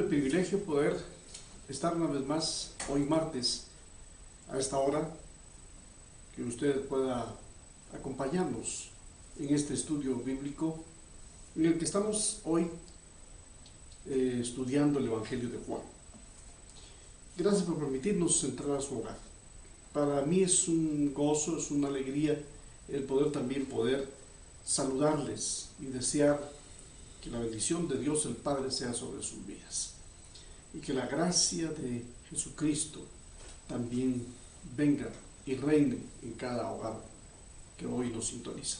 el privilegio poder estar una vez más hoy martes a esta hora, que usted pueda acompañarnos en este estudio bíblico en el que estamos hoy estudiando el Evangelio de Juan. Gracias por permitirnos entrar a su hogar. Para mí es un gozo, es una alegría el poder saludarles y desear que la bendición de Dios el Padre sea sobre sus vidas y que la gracia de Jesucristo también venga y reine en cada hogar que hoy nos sintoniza.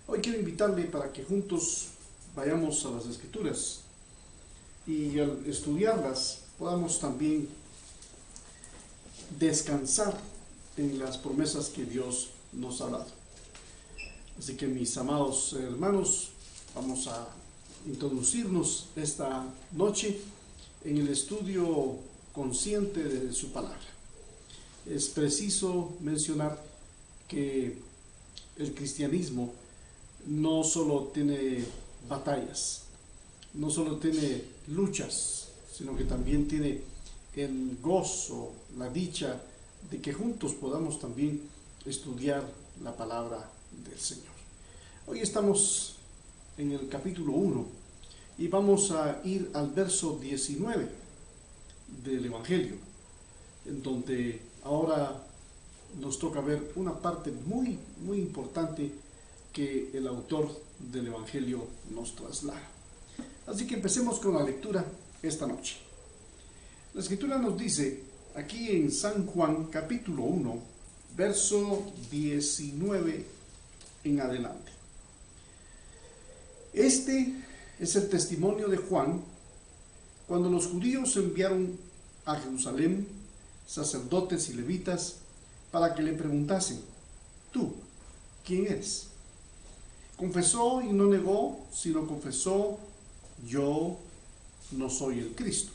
Hoy quiero invitarle para que juntos vayamos a las Escrituras y al estudiarlas podamos también descansar en las promesas que Dios nos ha dado. Así que, mis amados hermanos, vamos a introducirnos esta noche en el estudio consciente de su palabra. Es preciso mencionar que el cristianismo no solo tiene batallas, no solo tiene luchas, sino que también tiene el gozo, la dicha de que juntos podamos también estudiar la palabra del Señor. Hoy estamos en el capítulo 1 y vamos a ir al verso 19 del Evangelio, en donde ahora nos toca ver una parte muy importante que el autor del Evangelio nos traslada. Así que empecemos con la lectura esta noche. La Escritura nos dice aquí en San Juan capítulo 1, verso 19 en adelante. Este es el testimonio de Juan cuando los judíos enviaron a Jerusalén sacerdotes y levitas para que le preguntasen: ¿tú quién eres? Confesó y no negó, sino confesó: yo no soy el Cristo.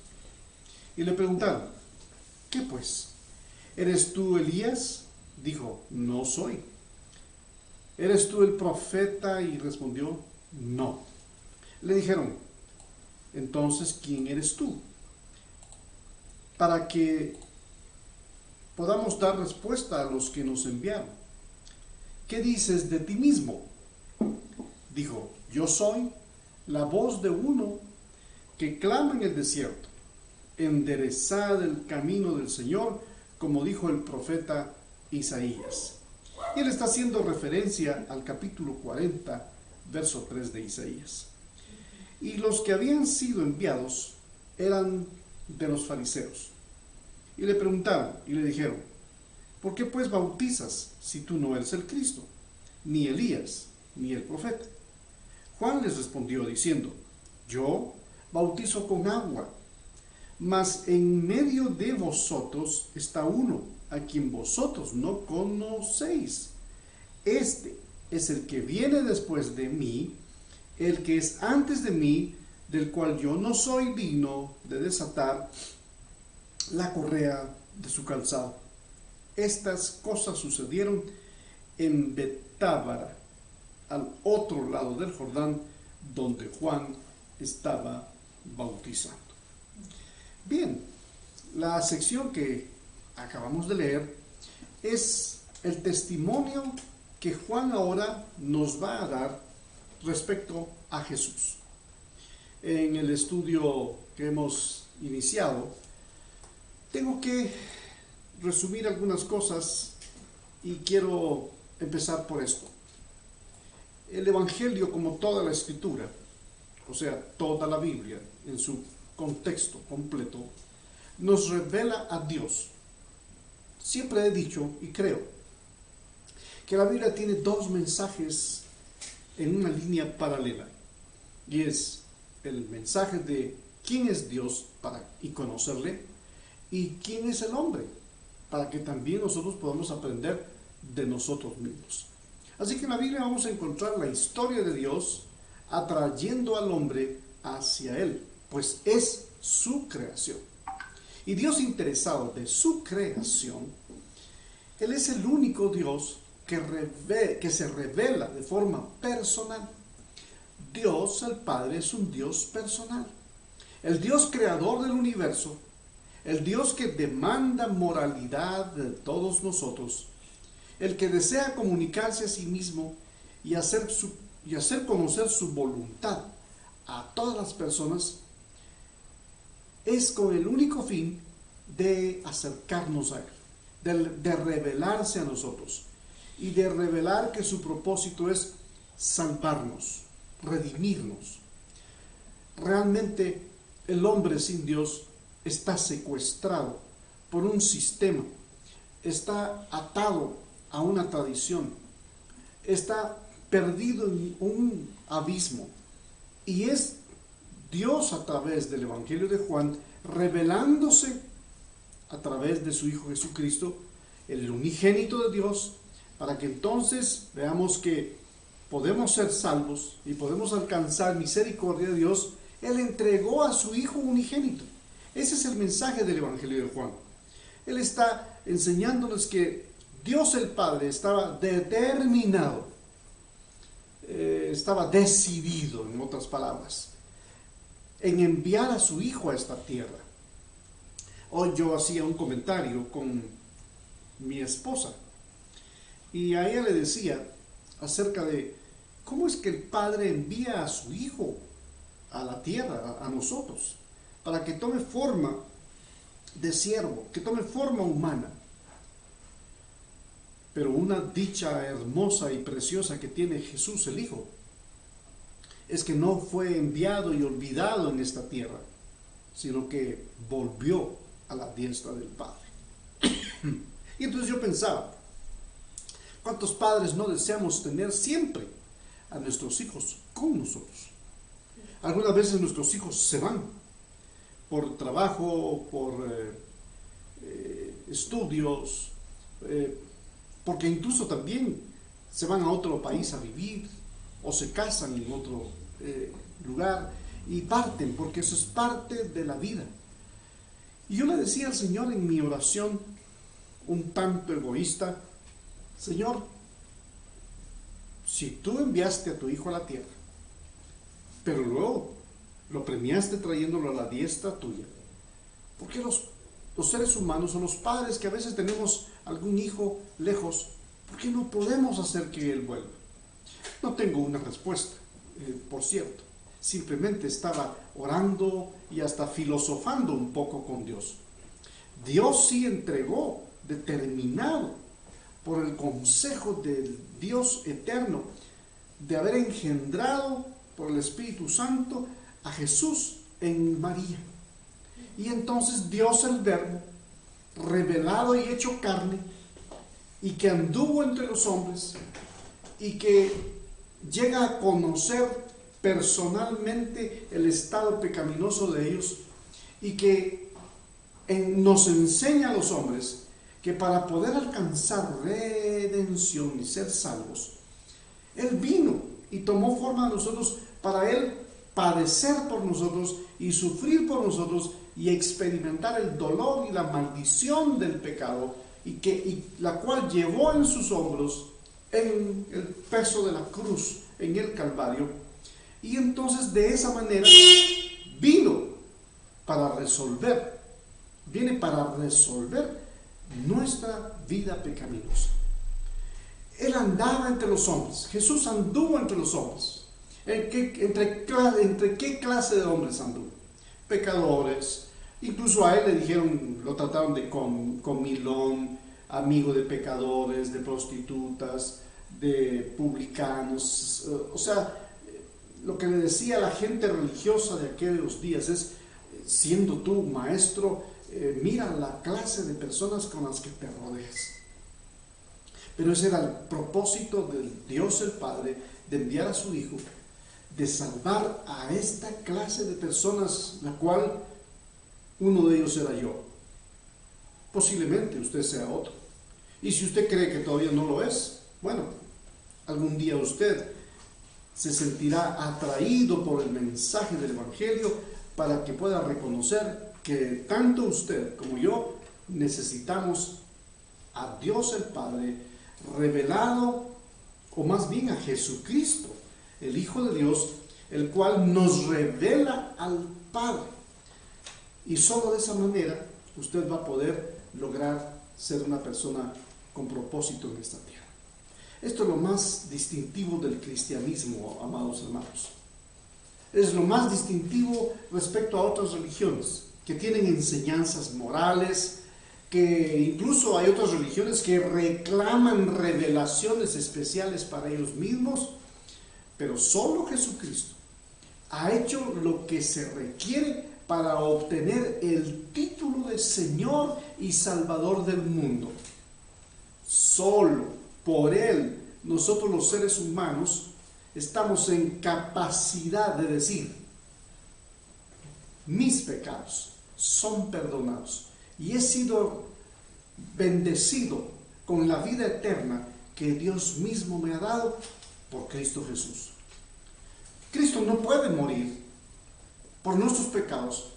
Y le preguntaron: ¿qué pues? ¿Eres tú Elías? Dijo: no soy. ¿Eres tú el profeta? Y respondió: no. Le dijeron: entonces, ¿quién eres tú? Para que podamos dar respuesta a los que nos enviaron. ¿Qué dices de ti mismo? Dijo: yo soy la voz de uno que clama en el desierto: enderezad el camino del Señor, como dijo el profeta Isaías. Y él está haciendo referencia al capítulo 40, verso 3 de Isaías. Y los que habían sido enviados eran de los fariseos. Y le preguntaron y le dijeron: ¿por qué pues bautizas si tú no eres el Cristo, ni Elías, ni el profeta? Juan les respondió diciendo: yo bautizo con agua, mas en medio de vosotros está uno a quien vosotros no conocéis. Este es el que viene después de mí, el que es antes de mí, del cual yo no soy digno de desatar la correa de su calzado. Estas cosas sucedieron en Betábara, al otro lado del Jordán, donde Juan estaba bautizando. Bien, la sección que acabamos de leer es el testimonio que Juan ahora nos va a dar respecto a Jesús. En el estudio que hemos iniciado, tengo que resumir algunas cosas y quiero empezar por esto. El Evangelio, como toda la Escritura, o sea, toda la Biblia en su contexto completo, nos revela a Dios. Siempre he dicho y creo que la Biblia tiene dos mensajes en una línea paralela, y es el mensaje de quién es Dios y conocerle, y quién es el hombre, para que también nosotros podamos aprender de nosotros mismos. Así que en la Biblia vamos a encontrar la historia de Dios atrayendo al hombre hacia Él, pues es su creación. Y Dios, interesado de su creación, Él es el único Dios que se revela de forma personal. Dios el Padre es un Dios personal. el Dios creador del universo, el Dios que demanda moralidad de todos nosotros, el que desea comunicarse a sí mismo y hacer conocer su voluntad a todas las personas, es con el único fin de acercarnos a Él, de revelarse a nosotros y de revelar que su propósito es salvarnos, redimirnos. Realmente el hombre sin Dios está secuestrado por un sistema, está atado a una tradición, está perdido en un abismo, y es Dios a través del Evangelio de Juan revelándose a través de su Hijo Jesucristo, el unigénito de Dios, para que entonces veamos que podemos ser salvos y podemos alcanzar misericordia de Dios. Él entregó a su Hijo unigénito. Ese es el mensaje del Evangelio de Juan. Él está enseñándonos que Dios el Padre estaba determinado, estaba decidido, en otras palabras, en enviar a su Hijo a esta tierra. Hoy yo hacía un comentario con mi esposa y a ella le decía acerca de cómo es que el Padre envía a su Hijo a la tierra, a nosotros, para que tome forma de siervo, que tome forma humana. Pero una dicha hermosa y preciosa que tiene Jesús el Hijo es que no fue enviado y olvidado en esta tierra, sino que volvió a la diestra del Padre. Y entonces yo pensaba, ¿cuántos padres no deseamos tener siempre a nuestros hijos con nosotros? Algunas veces nuestros hijos se van por trabajo, por estudios, porque incluso también se van a otro país a vivir o se casan en otro lugar y parten, porque eso es parte de la vida. Y yo le decía al Señor en mi oración, un tanto egoísta: Señor, si tú enviaste a tu Hijo a la tierra, pero luego lo premiaste trayéndolo a la diestra tuya, ¿por qué los seres humanos o los padres que a veces tenemos algún hijo lejos, por qué no podemos hacer que él vuelva? No tengo una respuesta, por cierto. Simplemente estaba orando y hasta filosofando un poco con Dios. Dios sí entregó, determinado por el consejo del Dios eterno, de haber engendrado por el Espíritu Santo a Jesús en María. Y entonces Dios el Verbo, revelado y hecho carne, y que anduvo entre los hombres, y que llega a conocer personalmente el estado pecaminoso de ellos, y que nos enseña a los hombres que para poder alcanzar redención y ser salvos, Él vino y tomó forma de nosotros para Él padecer por nosotros y sufrir por nosotros y experimentar el dolor y la maldición del pecado, y la cual llevó en sus hombros en el peso de la cruz en el Calvario. Y entonces de esa manera viene para resolver nuestra vida pecaminosa. Él andaba entre los hombres. Jesús anduvo entre los hombres. ¿Entre qué clase de hombres anduvo? Pecadores. Incluso a él le dijeron, lo trataron de comilón, amigo de pecadores, de prostitutas, de publicanos. O sea, lo que le decía a la gente religiosa de aquellos días es: siendo tú maestro, mira la clase de personas con las que te rodeas. Pero ese era el propósito del Dios el Padre, de enviar a su Hijo, de salvar a esta clase de personas, la cual uno de ellos era yo. Posiblemente usted sea otro. Y si usted cree que todavía no lo es, bueno, algún día usted se sentirá atraído por el mensaje del Evangelio, para que pueda reconocer que tanto usted como yo necesitamos a Dios el Padre revelado, o más bien a Jesucristo, el Hijo de Dios, el cual nos revela al Padre. Y solo de esa manera usted va a poder lograr ser una persona con propósito en esta tierra. Esto es lo más distintivo del cristianismo, amados hermanos. Es lo más distintivo respecto a otras religiones que tienen enseñanzas morales, que incluso hay otras religiones que reclaman revelaciones especiales para ellos mismos, pero solo Jesucristo ha hecho lo que se requiere para obtener el título de Señor y Salvador del mundo. Solo por Él, nosotros los seres humanos estamos en capacidad de decir: mis pecados son perdonados y he sido bendecido con la vida eterna que Dios mismo me ha dado por Cristo Jesús. Cristo no puede morir por nuestros pecados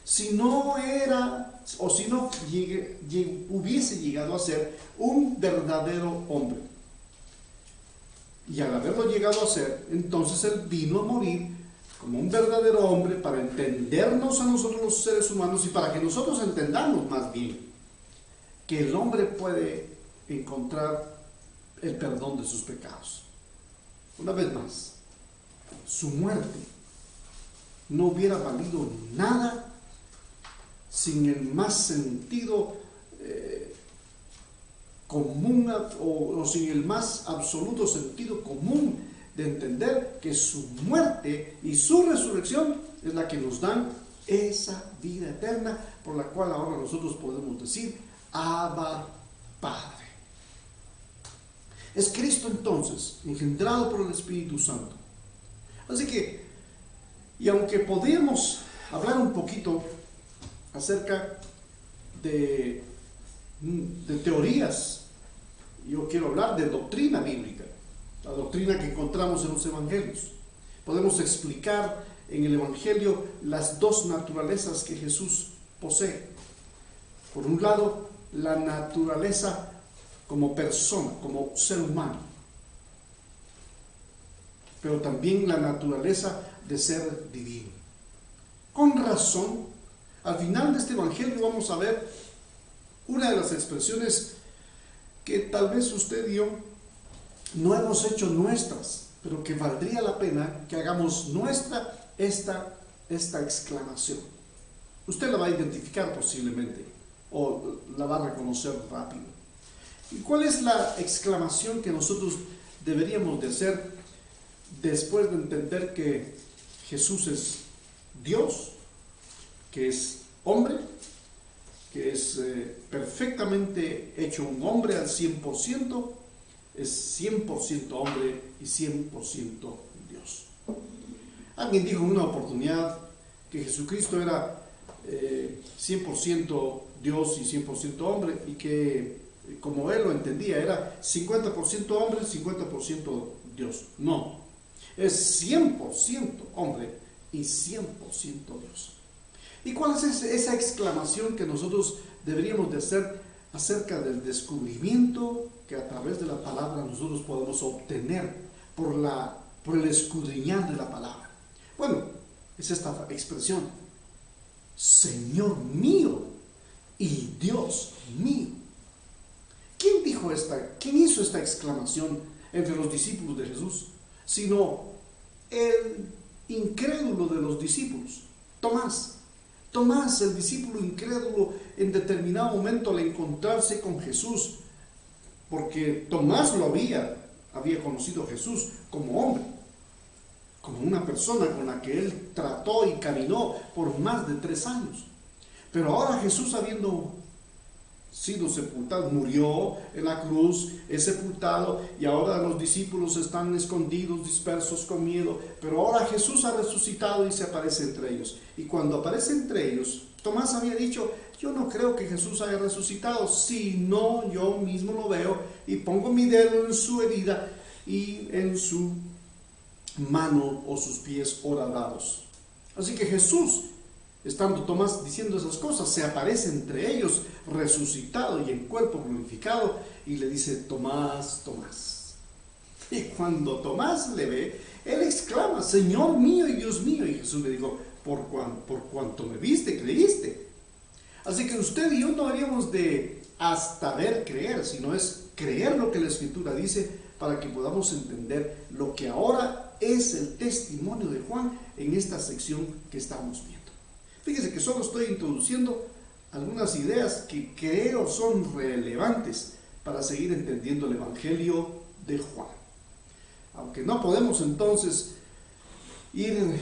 si no era o si no hubiese llegado a ser un verdadero hombre. Y al haberlo llegado a ser, entonces Él vino a morir como un verdadero hombre para entendernos a nosotros los seres humanos y para que nosotros entendamos más bien que el hombre puede encontrar el perdón de sus pecados. Una vez más, su muerte no hubiera valido nada sin el más sentido común o sin el más absoluto sentido común de entender que su muerte y su resurrección es la que nos dan esa vida eterna por la cual ahora nosotros podemos decir: Abba, Padre. Es Cristo entonces, engendrado por el Espíritu Santo. Así que, y aunque podríamos hablar un poquito acerca de teorías, yo quiero hablar de doctrina bíblica, la doctrina que encontramos en los evangelios. Podemos explicar en el evangelio las dos naturalezas que Jesús posee. Por un lado, la naturaleza como persona, como ser humano, pero también la naturaleza de ser divino. Con razón, al final de este evangelio vamos a ver una de las expresiones que tal vez usted y yo no hemos hecho nuestras, pero que valdría la pena que hagamos nuestra esta exclamación. Usted la va a identificar posiblemente o la va a reconocer rápido. ¿Y cuál es la exclamación que nosotros deberíamos de hacer después de entender que Jesús es Dios, que es hombre, que es perfectamente hecho un hombre al 100%, es 100% hombre y 100% Dios? Alguien dijo en una oportunidad que Jesucristo era 100% Dios y 100% hombre, y que, como él lo entendía, era 50% hombre y 50% Dios. No, es 100% hombre y 100% Dios. ¿Y cuál es esa exclamación que nosotros deberíamos de hacer acerca del descubrimiento que a través de la palabra nosotros podemos obtener por el escudriñar de la palabra? Bueno, es esta expresión: Señor mío y Dios mío. ¿Quién hizo esta exclamación entre los discípulos de Jesús? Sino el incrédulo de los discípulos, Tomás. Tomás, el discípulo incrédulo, en determinado momento al encontrarse con Jesús, porque Tomás había conocido a Jesús como hombre, como una persona con la que él trató y caminó por más de 3 años. Pero ahora Jesús, habiendo sido sepultado, murió en la cruz, es sepultado, y ahora los discípulos están escondidos, dispersos con miedo, pero ahora Jesús ha resucitado y se aparece entre ellos. Y cuando aparece entre ellos, Tomás había dicho: yo no creo que Jesús haya resucitado, sino yo mismo lo veo y pongo mi dedo en su herida y en su mano o sus pies horadados. Así que Jesús, estando Tomás diciendo esas cosas, se aparece entre ellos resucitado y en cuerpo glorificado, y le dice: Tomás, Tomás. Y cuando Tomás le ve, él exclama: Señor mío y Dios mío. Y Jesús le dijo: por cuanto me viste, creíste. Así que usted y yo no deberíamos de hasta ver creer, sino es creer lo que la Escritura dice para que podamos entender lo que ahora es el testimonio de Juan en esta sección que estamos viendo. Fíjese que solo estoy introduciendo algunas ideas que creo son relevantes para seguir entendiendo el Evangelio de Juan. Aunque no podemos entonces ir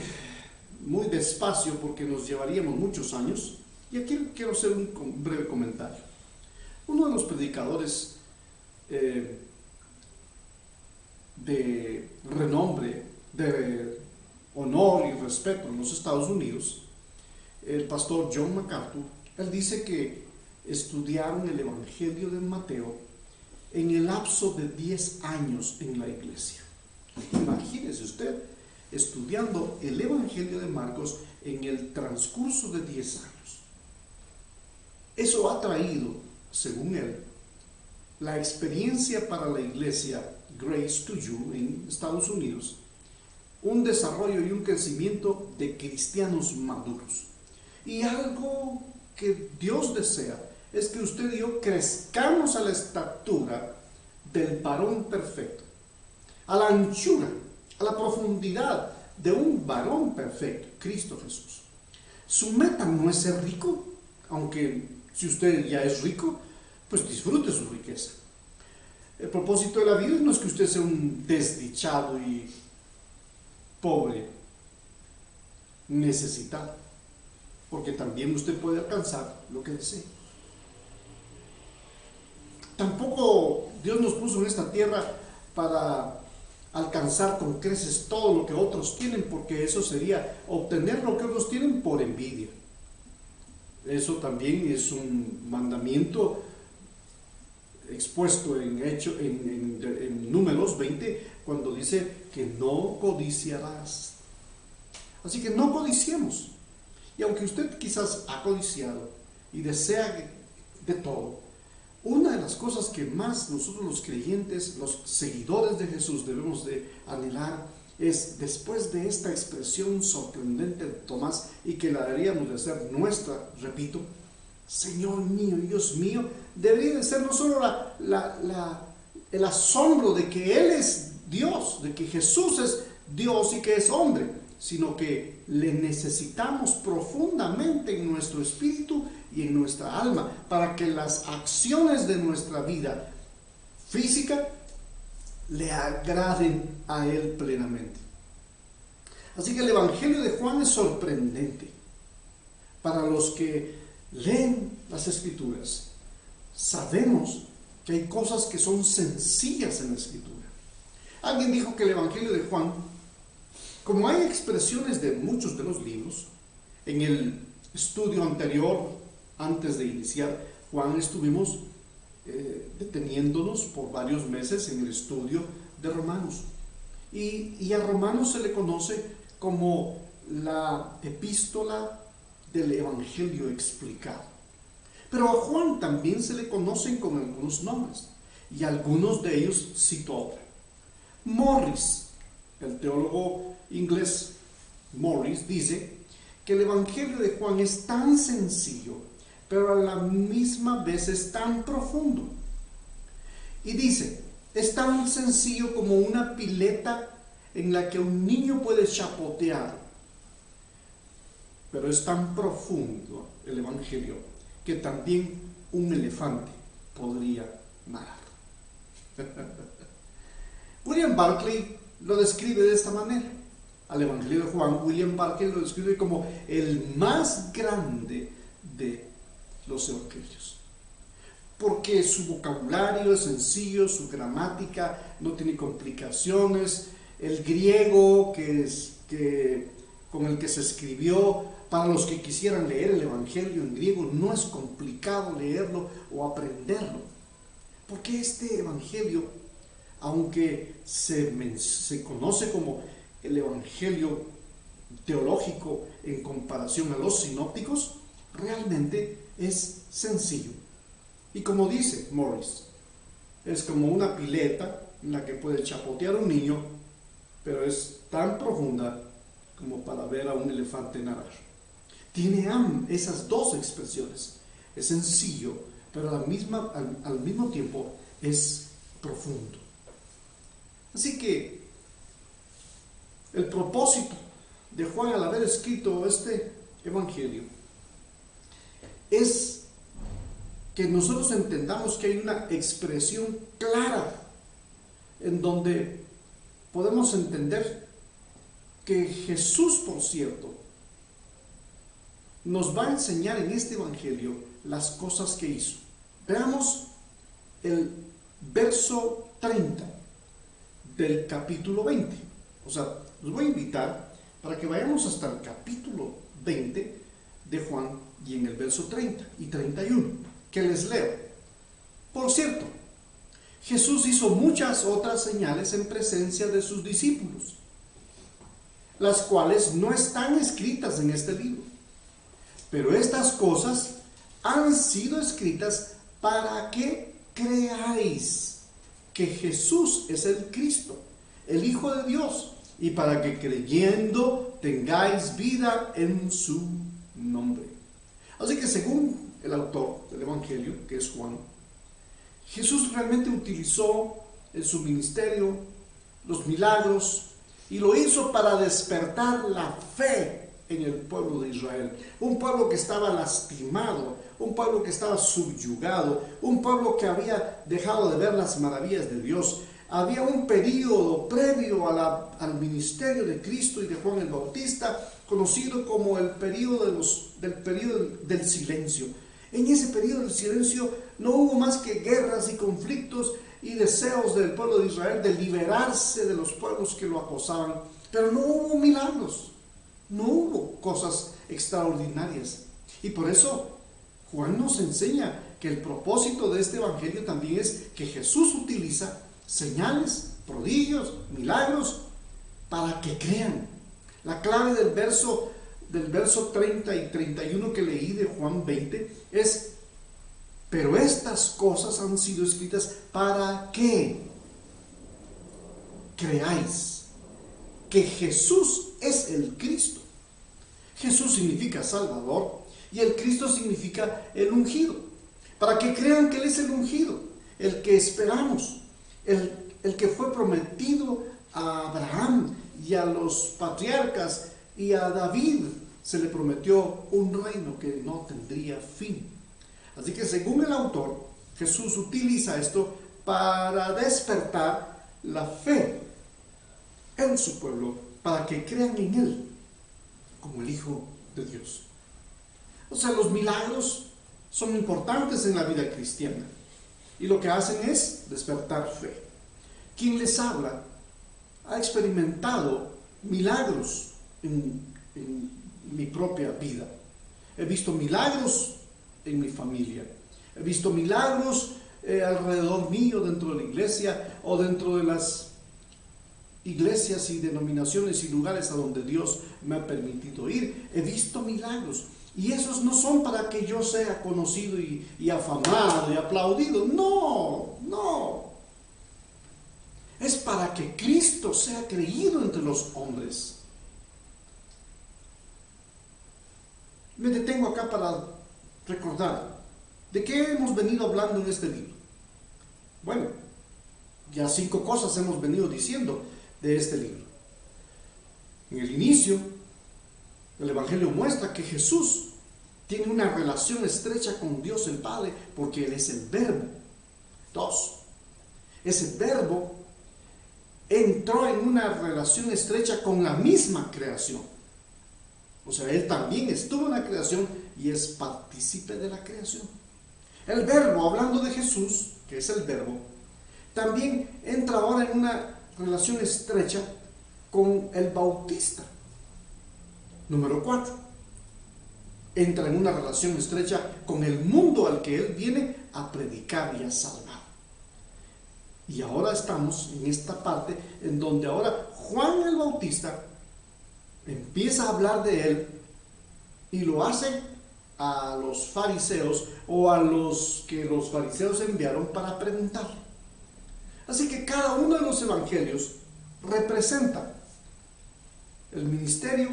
muy despacio porque nos llevaríamos muchos años, y aquí quiero hacer un breve comentario. Uno de los predicadores de renombre, de honor y respeto en los Estados Unidos, el pastor John MacArthur, él dice que estudiaron el Evangelio de Mateo en el lapso de 10 años en la iglesia. Imagínese usted estudiando el Evangelio de Marcos en el transcurso de 10 años. Eso ha traído, según él, la experiencia para la iglesia Grace to You en Estados Unidos, un desarrollo y un crecimiento de cristianos maduros. Y algo que Dios desea es que usted y yo crezcamos a la estatura del varón perfecto, a la anchura, a la profundidad de un varón perfecto, Cristo Jesús. Su meta no es ser rico, aunque si usted ya es rico, pues disfrute su riqueza. El propósito de la vida no es que usted sea un desdichado y pobre, necesitado, porque también usted puede alcanzar lo que desee. Tampoco Dios nos puso en esta tierra para alcanzar con creces todo lo que otros tienen, porque eso sería obtener lo que otros tienen por envidia. Eso también es un mandamiento expuesto en Números 20, cuando dice que no codiciarás. Así que no codiciemos. Y aunque usted quizás ha codiciado y desea de todo, una de las cosas que más nosotros los creyentes, los seguidores de Jesús debemos de anhelar es, después de esta expresión sorprendente de Tomás, y que la deberíamos de hacer nuestra, repito, Señor mío, Dios mío, debería de ser no solo el asombro de que Él es Dios, de que Jesús es Dios y que es hombre, sino que le necesitamos profundamente en nuestro espíritu y en nuestra alma, para que las acciones de nuestra vida física le agraden a Él plenamente. Así que el Evangelio de Juan es sorprendente. Para los que leen las Escrituras, sabemos que hay cosas que son sencillas en la Escritura. Alguien dijo que el Evangelio de Juan, como hay expresiones de muchos de los libros, en el estudio anterior, antes de iniciar Juan, estuvimos deteniéndonos por varios meses en el estudio de Romanos. Y a Romanos se le conoce como la epístola del Evangelio explicado. Pero a Juan también se le conocen con algunos nombres, y algunos de ellos cito ahora. Morris, el teólogo inglés Morris, dice que el Evangelio de Juan es tan sencillo, pero a la misma vez es tan profundo. Y dice, es tan sencillo como una pileta en la que un niño puede chapotear, pero es tan profundo el Evangelio que también un elefante podría nadar. William Barclay lo describe de esta manera. Al Evangelio de Juan, William Barclay lo describe como el más grande de los evangelios, porque su vocabulario es sencillo, su gramática no tiene complicaciones, el griego con el que se escribió, para los que quisieran leer el Evangelio en griego, no es complicado leerlo o aprenderlo, porque este Evangelio, aunque se conoce como el Evangelio teológico en comparación a los sinópticos, realmente es sencillo. Y como dice Morris, es como una pileta en la que puede chapotear un niño, pero es tan profunda como para ver a un elefante nadar. Tiene esas dos expresiones. Es sencillo, pero al mismo tiempo es profundo. Así que el propósito de Juan al haber escrito este evangelio es que nosotros entendamos que hay una expresión clara en donde podemos entender que Jesús, por cierto, nos va a enseñar en este evangelio las cosas que hizo. Veamos el verso 30 del capítulo 20. O sea, los voy a invitar para que vayamos hasta el capítulo 20 de Juan y en el verso 30 y 31, que les leo. Por cierto, Jesús hizo muchas otras señales en presencia de sus discípulos, las cuales no están escritas en este libro. Pero estas cosas han sido escritas para que creáis que Jesús es el Cristo, el Hijo de Dios, y para que creyendo tengáis vida en su nombre. Así que según el autor del Evangelio, que es Juan, Jesús realmente utilizó en su ministerio los milagros y lo hizo para despertar la fe en el pueblo de Israel. Un pueblo que estaba lastimado, un pueblo que estaba subyugado, un pueblo que había dejado de ver las maravillas de Dios. Había un periodo previo al ministerio de Cristo y de Juan el Bautista, conocido como el periodo del silencio. En ese periodo del silencio no hubo más que guerras y conflictos y deseos del pueblo de Israel de liberarse de los pueblos que lo acosaban, pero no hubo milagros, no hubo cosas extraordinarias. Y por eso Juan nos enseña que el propósito de este evangelio también es que Jesús utiliza señales, prodigios, milagros para que crean. La clave del verso 30 y 31 que leí de Juan 20 es: pero estas cosas han sido escritas para que creáis que Jesús es el Cristo. Jesús significa Salvador y el Cristo significa el ungido. Para que crean que Él es el ungido, el que esperamos, el que fue prometido a Abraham y a los patriarcas, y a David se le prometió un reino que no tendría fin. Así que según el autor, Jesús utiliza esto para despertar la fe en su pueblo, para que crean en Él como el Hijo de Dios. O sea, los milagros son importantes en la vida cristiana y lo que hacen es despertar fe. Quien les habla ha experimentado milagros en mi propia vida. He visto milagros en mi familia. He visto milagros alrededor mío, dentro de la iglesia o dentro de las iglesias y denominaciones y lugares a donde Dios me ha permitido ir. He visto milagros. Y esos no son para que yo sea conocido y afamado y aplaudido. No, no. Es para que Cristo sea creído entre los hombres. Me detengo acá para recordar de qué hemos venido hablando en este libro. Bueno, ya 5 cosas hemos venido diciendo de este libro. En el inicio, el Evangelio muestra que Jesús tiene una relación estrecha con Dios el Padre porque Él es el Verbo. 2. Ese Verbo entró en una relación estrecha con la misma creación. O sea, Él también estuvo en la creación y es partícipe de la creación. El Verbo, hablando de Jesús, que es el Verbo, también entra ahora en una relación estrecha con el Bautista. Número 4. Entra en una relación estrecha con el mundo al que Él viene a predicar y a salvar. Y ahora estamos en esta parte en donde ahora Juan el Bautista empieza a hablar de Él y lo hace a los fariseos o a los que los fariseos enviaron para preguntar. Así que cada uno de los evangelios representa el ministerio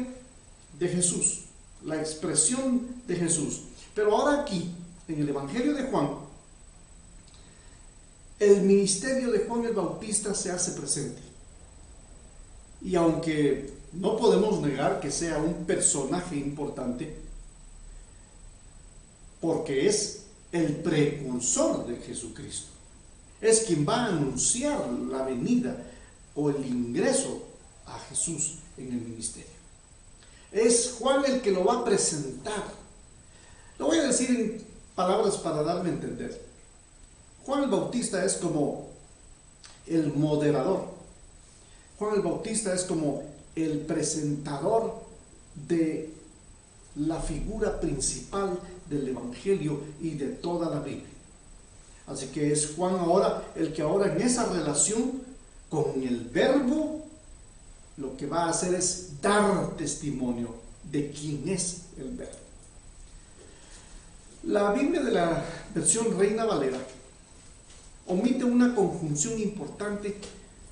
de Jesús, la expresión de Jesús. Pero ahora aquí, en el Evangelio de Juan, el ministerio de Juan el Bautista se hace presente. Y aunque no podemos negar que sea un personaje importante, porque es el precursor de Jesucristo, es quien va a anunciar la venida o el ingreso a Jesús en el ministerio. Es Juan el que lo va a presentar. Lo voy a decir en palabras para darme a entender. Juan el Bautista es como el moderador. Juan el Bautista es como el presentador de la figura principal del Evangelio y de toda la Biblia. Así que es Juan ahora el que ahora en esa relación con el Verbo lo que va a hacer es dar testimonio de quién es el Verbo. La Biblia de la versión Reina Valera omite una conjunción importante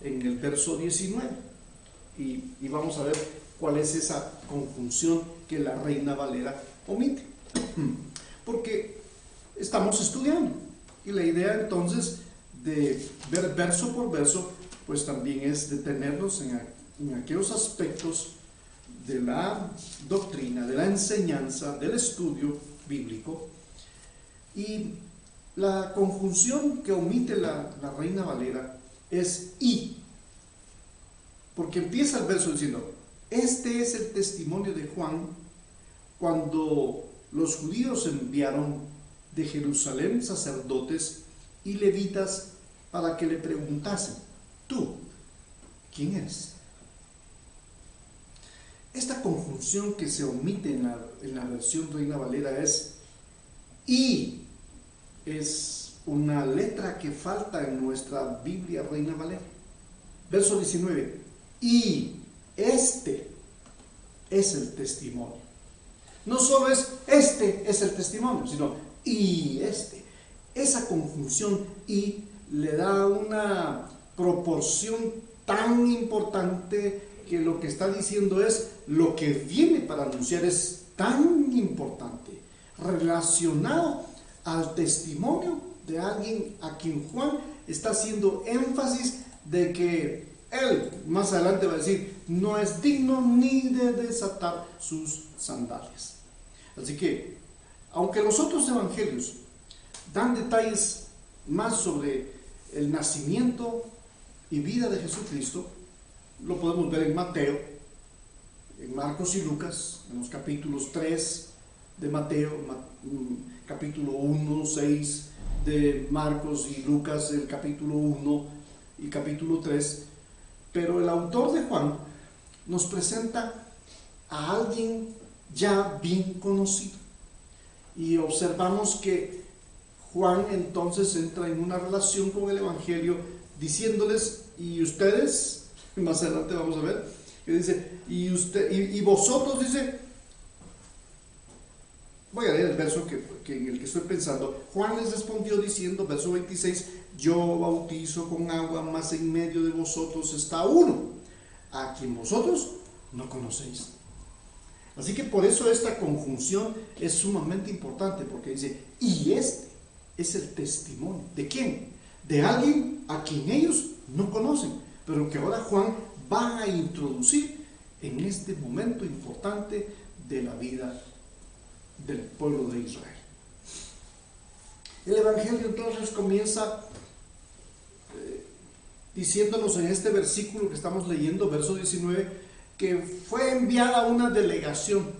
en el verso 19 y vamos a ver cuál es esa conjunción que la Reina Valera omite, porque estamos estudiando y la idea entonces de ver verso por verso pues también es detenernos en aquellos aspectos de la doctrina, de la enseñanza, del estudio bíblico. Y la conjunción que omite la Reina Valera es y, porque empieza el verso diciendo: este es el testimonio de Juan cuando los judíos enviaron de Jerusalén sacerdotes y levitas para que le preguntasen: ¿tú quién eres? Esta conjunción que se omite en la versión Reina Valera es y. Es una letra que falta en nuestra Biblia Reina Valera. Verso 19: y este es el testimonio. No solo es este es el testimonio, sino y este. Esa conjunción y le da una proporción tan importante que lo que está diciendo es lo que viene para anunciar es tan importante, relacionado al testimonio de alguien a quien Juan está haciendo énfasis de que él más adelante va a decir no es digno ni de desatar sus sandalias. Así que aunque los otros evangelios dan detalles más sobre el nacimiento y vida de Jesucristo, lo podemos ver en Mateo, en Marcos y Lucas, en los capítulos 3 de Mateo, capítulo 1, 6 de Marcos y Lucas, el capítulo 1 y capítulo 3, pero el autor de Juan nos presenta a alguien ya bien conocido y observamos que Juan entonces entra en una relación con el Evangelio diciéndoles: y ustedes, más adelante vamos a ver, que dice, y vosotros, dice, voy a leer el verso en el que estoy pensando. Juan les respondió diciendo, verso 26, yo bautizo con agua, mas en medio de vosotros está uno, a quien vosotros no conocéis. Así que por eso esta conjunción es sumamente importante, porque dice, y este es el testimonio. ¿De quién? De alguien a quien ellos no conocen, pero que ahora Juan va a introducir en este momento importante de la vida del pueblo de Israel. El Evangelio entonces comienza diciéndonos en este versículo que estamos leyendo, verso 19, que fue enviada una delegación,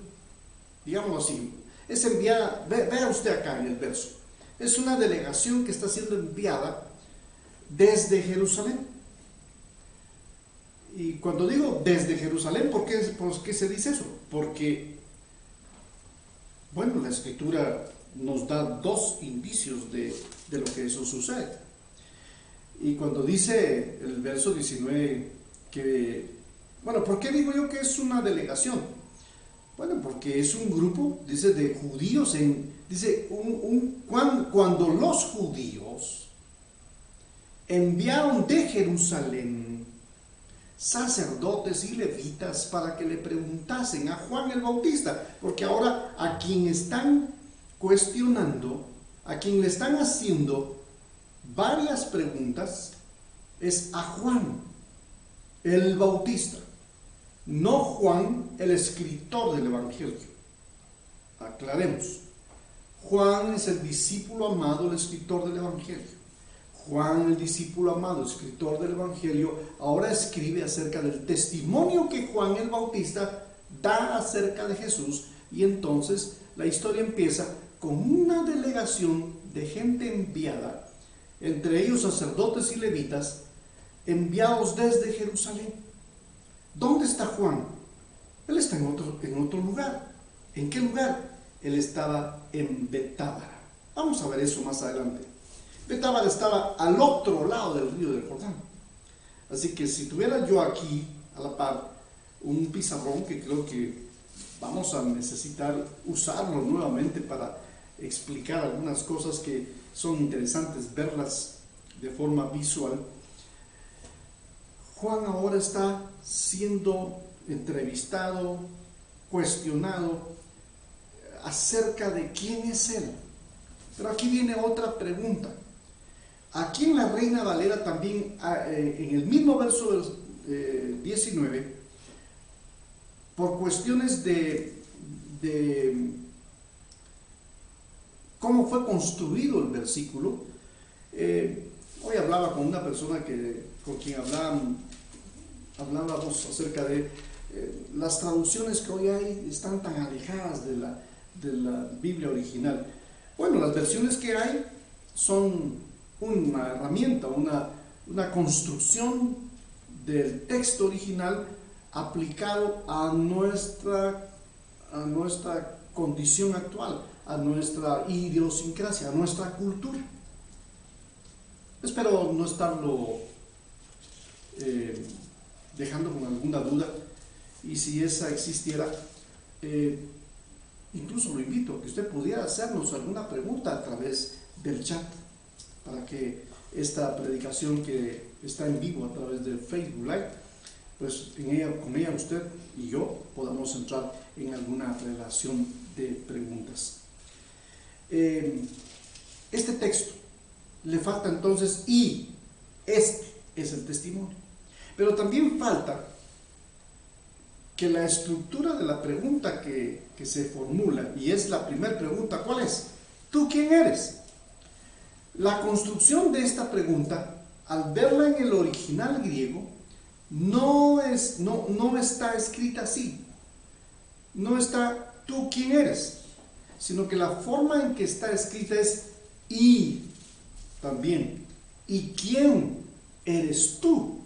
digámoslo así, es enviada, vea usted acá en el verso, es una delegación que está siendo enviada desde Jerusalén. Y cuando digo desde Jerusalén, ¿por qué se dice eso? Porque, bueno, la Escritura nos da dos indicios de lo que eso sucede. Y cuando dice el verso 19 que, bueno, ¿por qué digo yo que es una delegación? Bueno, porque es un grupo, dice, de judíos, dice, cuando los judíos enviaron de Jerusalén sacerdotes y levitas para que le preguntasen a Juan el Bautista, porque ahora a quien están cuestionando, a quien le están haciendo varias preguntas, es a Juan el Bautista, no Juan el escritor del Evangelio. Aclaremos, Juan es el discípulo amado, el escritor del Evangelio. Juan, el discípulo amado, escritor del Evangelio, ahora escribe acerca del testimonio que Juan el Bautista da acerca de Jesús, y entonces la historia empieza con una delegación de gente enviada, entre ellos sacerdotes y levitas, enviados desde Jerusalén. ¿Dónde está Juan? Él está en otro lugar. ¿En qué lugar? Él estaba en Betábara. Vamos a ver eso más adelante. Betábara estaba al otro lado del río del Jordán. Así que si tuviera yo aquí a la par un pizarrón, que creo que vamos a necesitar usarlo nuevamente para explicar algunas cosas que son interesantes verlas de forma visual. Juan ahora está siendo entrevistado, cuestionado acerca de quién es él. Pero aquí viene otra pregunta. Aquí en la Reina Valera también, en el mismo verso 19, por cuestiones de cómo fue construido el versículo, hoy hablaba con una persona con quien hablábamos acerca de las traducciones que hoy hay están tan alejadas de la Biblia original. Bueno, las versiones que hay son una herramienta, una construcción del texto original aplicado a nuestra condición actual, a nuestra idiosincrasia, a nuestra cultura. Espero no estarlo dejando con alguna duda, y si esa existiera, incluso lo invito a que usted pudiera hacernos alguna pregunta a través del chat, para que esta predicación que está en vivo a través de Facebook Live, pues con ella usted y yo podamos entrar en alguna relación de preguntas. Este texto le falta entonces, y este es el testimonio, pero también falta que la estructura de la pregunta que se formula, y es la primera pregunta, ¿cuál es? ¿Tú quién eres? La construcción de esta pregunta, al verla en el original griego, no está escrita así. No está ¿tú quién eres?, sino que la forma en que está escrita es y también. ¿Y quién eres tú?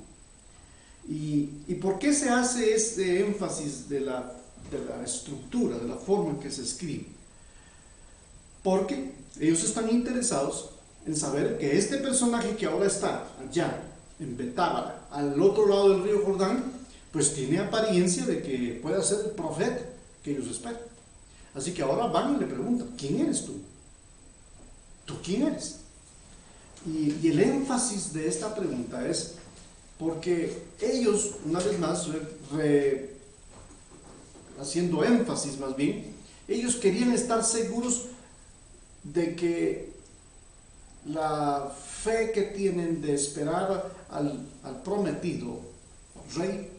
¿Y por qué se hace este énfasis de la estructura, de la forma en que se escribe? Porque ellos están interesados en saber que este personaje que ahora está allá en Betábara, al otro lado del río Jordán, pues tiene apariencia de que pueda ser el profeta que ellos esperan. Así que ahora van y le preguntan, ¿quién eres tú? ¿Tú quién eres? Y el énfasis de esta pregunta es porque ellos, una vez más, haciendo énfasis más bien, ellos querían estar seguros de que la fe que tienen de esperar al prometido rey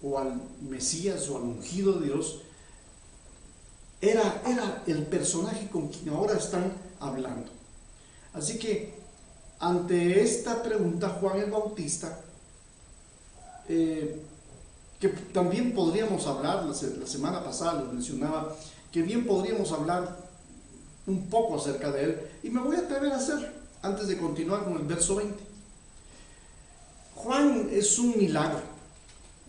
o al Mesías o al ungido de Dios era el personaje con quien ahora están hablando. Así que ante esta pregunta, Juan el Bautista, que también podríamos hablar, la semana pasada les mencionaba que bien podríamos hablar un poco acerca de él, y me voy a atrever a hacerlo antes de continuar con el verso 20. Juan es un milagro.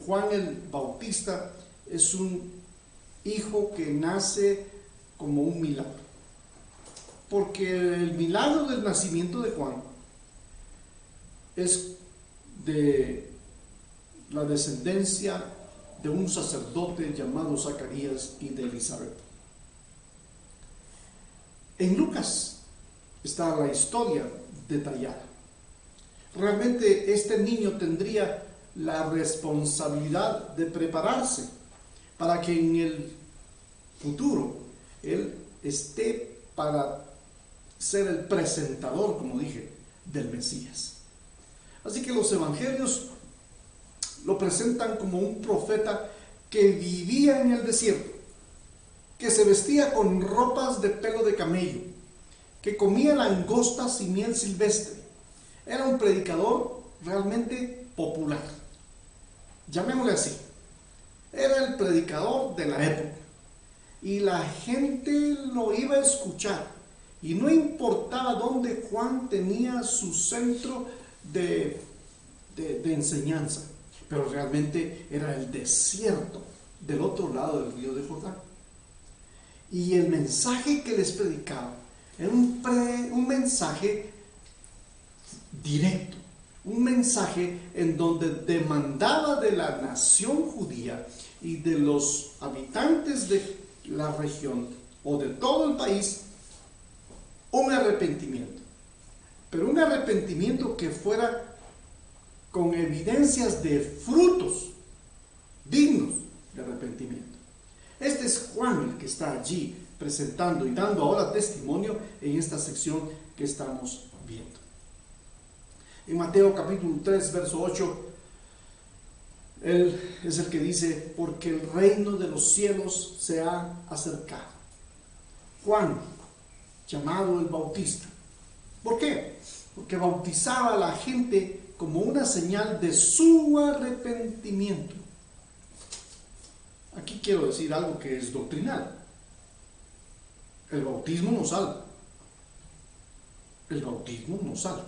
Juan el Bautista es un hijo que nace como un milagro, porque el milagro del nacimiento de Juan es de la descendencia de un sacerdote llamado Zacarías y de Elizabeth. En Lucas está la historia detallada. Realmente este niño tendría la responsabilidad de prepararse para que en el futuro Él esté para ser el presentador, como dije, del Mesías. Así que los evangelios lo presentan como un profeta que vivía en el desierto, que se vestía con ropas de pelo de camello, que comía langostas y miel silvestre. Era un predicador realmente popular, llamémosle así. Era el predicador de la época y la gente lo iba a escuchar, y no importaba dónde Juan tenía su centro de enseñanza, pero realmente era el desierto del otro lado del río de Jordán. Y el mensaje que les predicaba era un mensaje directo, un mensaje en donde demandaba de la nación judía y de los habitantes de la región o de todo el país un arrepentimiento, pero un arrepentimiento que fuera con evidencias de frutos dignos de arrepentimiento. Este es Juan el que está allí presentando y dando ahora testimonio en esta sección que estamos viendo. En Mateo capítulo 3, verso 8, Él es el que dice: porque el reino de los cielos se ha acercado. Juan, llamado el Bautista. ¿Por qué? Porque bautizaba a la gente como una señal de su arrepentimiento. Aquí quiero decir algo que es doctrinal. El bautismo no salva. El bautismo no salva.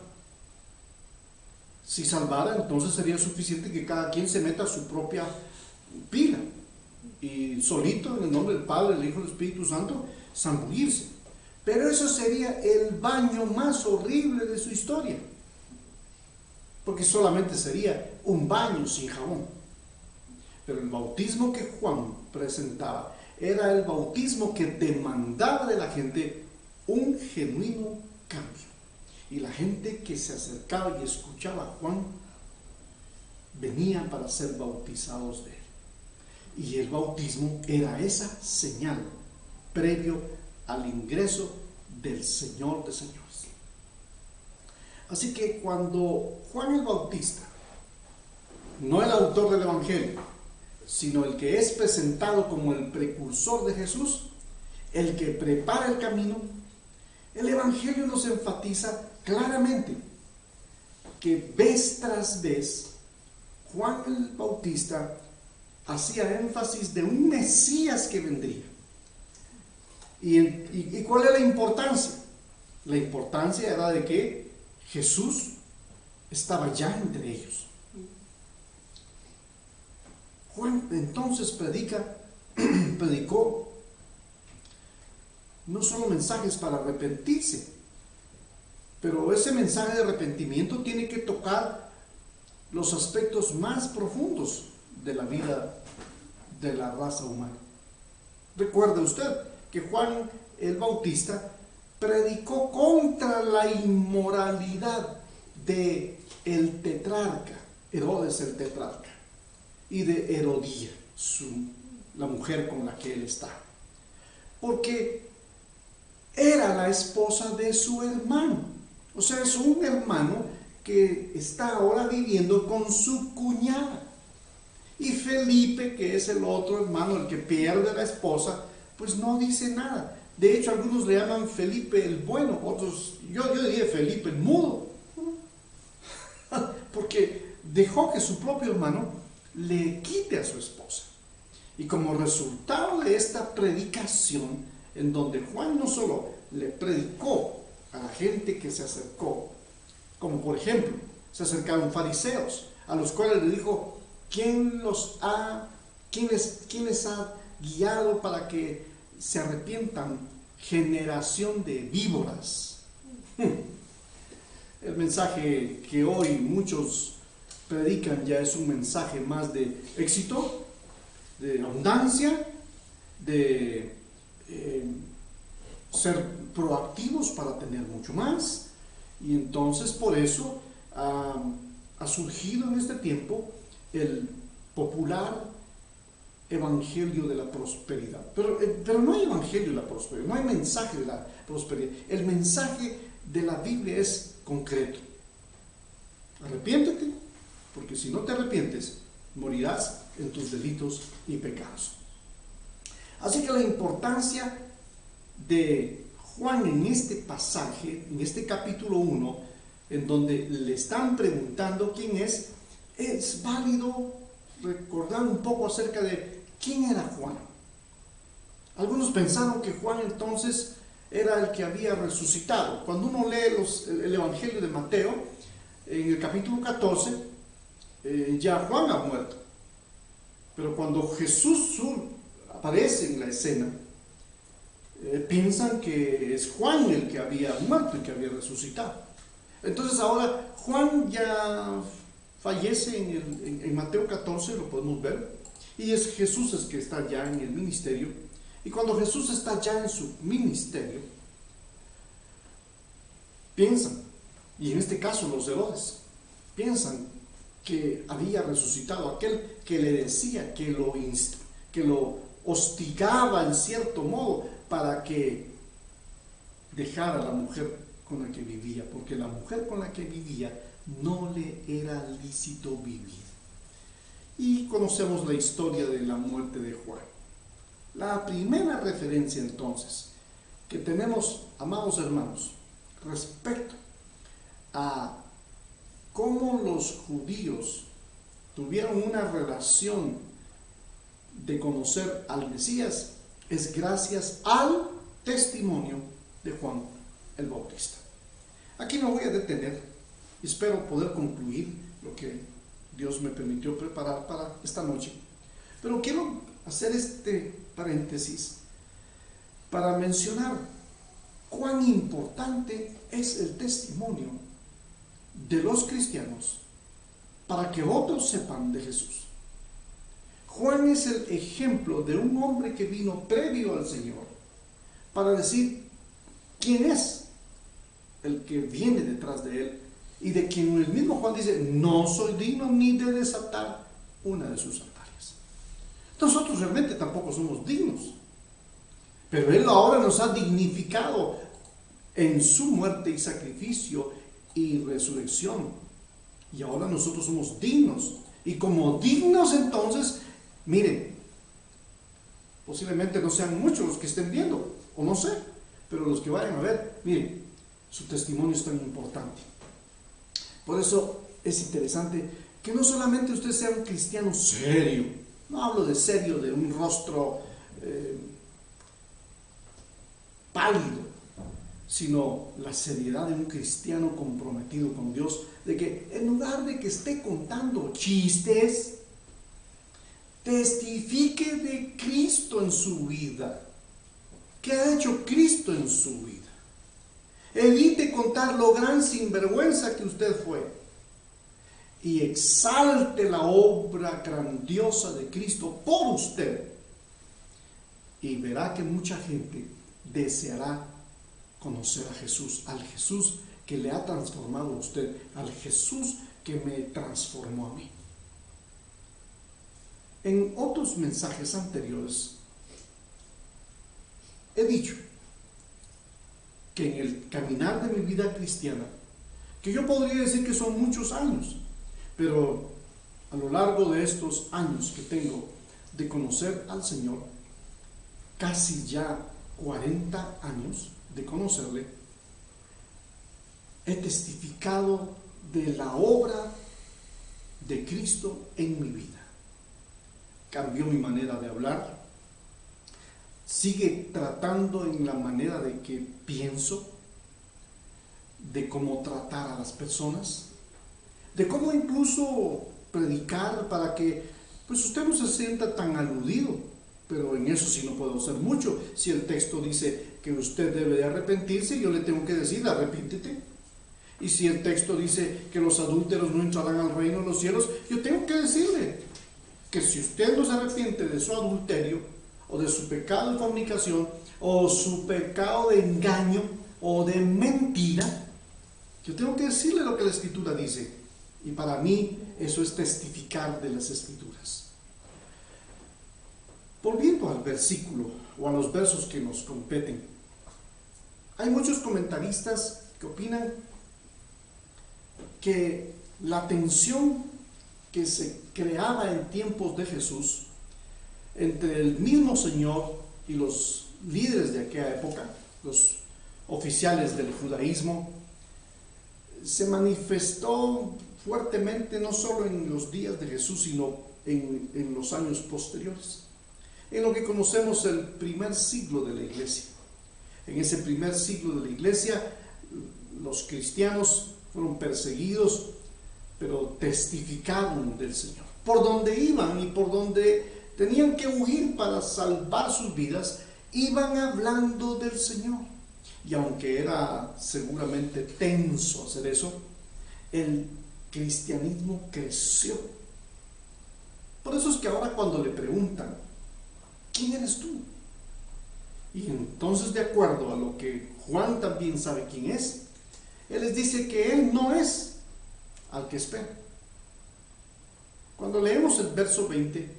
Si salvara, entonces sería suficiente que cada quien se meta a su propia pila y solito, en el nombre del Padre, del Hijo y del Espíritu Santo, zambullirse. Pero eso sería el baño más horrible de su historia, porque solamente sería un baño sin jabón. Pero el bautismo que Juan presentaba era el bautismo que demandaba de la gente un genuino cambio. Y la gente que se acercaba y escuchaba a Juan venía para ser bautizados de él. Y el bautismo era esa señal previo al ingreso del Señor de señores. Así que cuando Juan el Bautista, no el autor del Evangelio, sino el que es presentado como el precursor de Jesús, el que prepara el camino, el Evangelio nos enfatiza claramente que vez tras vez Juan el Bautista hacía énfasis de un Mesías que vendría. ¿Y cuál es la importancia? La importancia era de que Jesús estaba ya entre ellos. Juan entonces predicó no solo mensajes para arrepentirse, pero ese mensaje de arrepentimiento tiene que tocar los aspectos más profundos de la vida de la raza humana. Recuerde usted que Juan el Bautista predicó contra la inmoralidad de el tetrarca, Herodes el tetrarca, y de Herodía, la mujer con la que él está, porque era la esposa de su hermano. O sea, es un hermano que está ahora viviendo con su cuñada. Y Felipe, que es el otro hermano, el que pierde la esposa, pues no dice nada. De hecho, algunos le llaman Felipe el bueno, otros, yo diría Felipe el mudo, porque dejó que su propio hermano le quite a su esposa. Y como resultado de esta predicación, en donde Juan no solo le predicó a la gente que se acercó, como por ejemplo, se acercaron fariseos, a los cuales le dijo: ¿quién les ha guiado para que se arrepientan? Generación de víboras. El mensaje que hoy muchos predican ya es un mensaje más de éxito, de abundancia, de ser proactivos para tener mucho más. Y entonces por eso ha surgido en este tiempo el popular evangelio de la prosperidad. Pero no hay evangelio de la prosperidad, no hay mensaje de la prosperidad. El mensaje de la Biblia es concreto. Arrepiéntete, porque si no te arrepientes, morirás en tus delitos y pecados. Así que la importancia de Juan en este pasaje, en este capítulo 1, en donde le están preguntando quién es válido recordar un poco acerca de quién era Juan. Algunos pensaron que Juan entonces era el que había resucitado. Cuando uno lee el Evangelio de Mateo, en el capítulo 14, ya Juan ha muerto. Pero cuando Jesús aparece en la escena, piensan que es Juan el que había muerto y que había resucitado. Entonces ahora Juan ya fallece en Mateo 14, lo podemos ver, y es Jesús el que está ya en el ministerio. Y cuando Jesús está ya en su ministerio, piensan, y en este caso los Herodes, piensan que había resucitado aquel que le decía, que lo hostigaba en cierto modo para que dejara a la mujer con la que vivía, porque la mujer con la que vivía no le era lícito vivir. Y conocemos la historia de la muerte de Juan. La primera referencia entonces que tenemos, amados hermanos, respecto a cómo los judíos tuvieron una relación de conocer al Mesías, es gracias al testimonio de Juan el Bautista. Aquí me voy a detener y espero poder concluir lo que Dios me permitió preparar para esta noche. Pero quiero hacer este paréntesis para mencionar cuán importante es el testimonio de los cristianos para que otros sepan de Jesús. Juan es el ejemplo de un hombre que vino previo al Señor para decir quién es el que viene detrás de él, y de quien el mismo Juan dice: no soy digno ni de desatar una de sus sandalias. Nosotros realmente tampoco somos dignos, pero él ahora nos ha dignificado en su muerte y sacrificio y resurrección, y ahora nosotros somos dignos. Y como dignos, entonces, miren, posiblemente no sean muchos los que estén viendo, o no sé, pero los que vayan a ver, miren, su testimonio es tan importante. Por eso es interesante que no solamente usted sea un cristiano serio, no hablo de serio de un rostro pálido, sino la seriedad de un cristiano comprometido con Dios, de que en lugar de que esté contando chistes, testifique de Cristo en su vida. ¿Qué ha hecho Cristo en su vida? Evite contar lo gran sinvergüenza que usted fue y exalte la obra grandiosa de Cristo por usted, y verá que mucha gente deseará conocer a Jesús, al Jesús que le ha transformado a usted, al Jesús que me transformó a mí. En otros mensajes anteriores he dicho que en el caminar de mi vida cristiana, que yo podría decir que son muchos años, pero a lo largo de estos años que tengo de conocer al Señor, casi ya 40 años de conocerle, he testificado de la obra de Cristo en mi vida. Cambió mi manera de hablar, sigue tratando en la manera de que pienso, de cómo tratar a las personas, de cómo incluso predicar para que pues usted no se sienta tan aludido. Pero en eso sí no puedo hacer mucho. Si el texto dice que usted debe de arrepentirse, yo le tengo que decir: arrepíntete. Y si el texto dice que los adúlteros no entrarán al reino de los cielos, yo tengo que decirle que si usted no se arrepiente de su adulterio, o de su pecado de fornicación, o su pecado de engaño, o de mentira, yo tengo que decirle lo que la Escritura dice. Y para mí eso es testificar de las Escrituras. Volviendo al versículo o a los versos que nos competen, hay muchos comentaristas que opinan que la tensión que se creaba en tiempos de Jesús entre el mismo Señor y los líderes de aquella época, los oficiales del judaísmo, se manifestó fuertemente no solo en los días de Jesús, sino en los años posteriores, en lo que conocemos el primer siglo de la iglesia. En ese primer siglo de la iglesia, los cristianos fueron perseguidos, pero testificaron del Señor. Por donde iban y por donde tenían que huir para salvar sus vidas, iban hablando del Señor. Y aunque era seguramente tenso hacer eso, el cristianismo creció. Por eso es que ahora cuando le preguntan, ¿quién eres tú? Y entonces, de acuerdo a lo que Juan también sabe quién es, él les dice que él no es al que espera. Cuando leemos el verso 20,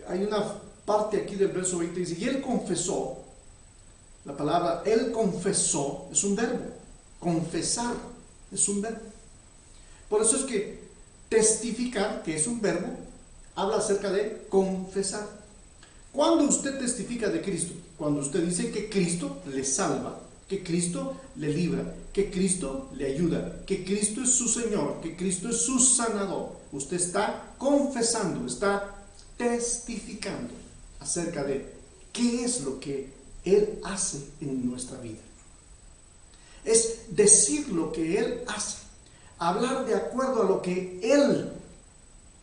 hay una parte aquí del verso 20 que dice, y él confesó. La palabra él confesó es un verbo, confesar es un verbo. Por eso es que testificar, que es un verbo, habla acerca de confesar. ¿Cuándo usted testifica de Cristo? Cuando usted dice que Cristo le salva, que Cristo le libra, que Cristo le ayuda, que Cristo es su Señor, que Cristo es su sanador. Usted está confesando, está testificando acerca de qué es lo que Él hace en nuestra vida. Es decir lo que Él hace, hablar de acuerdo a lo que Él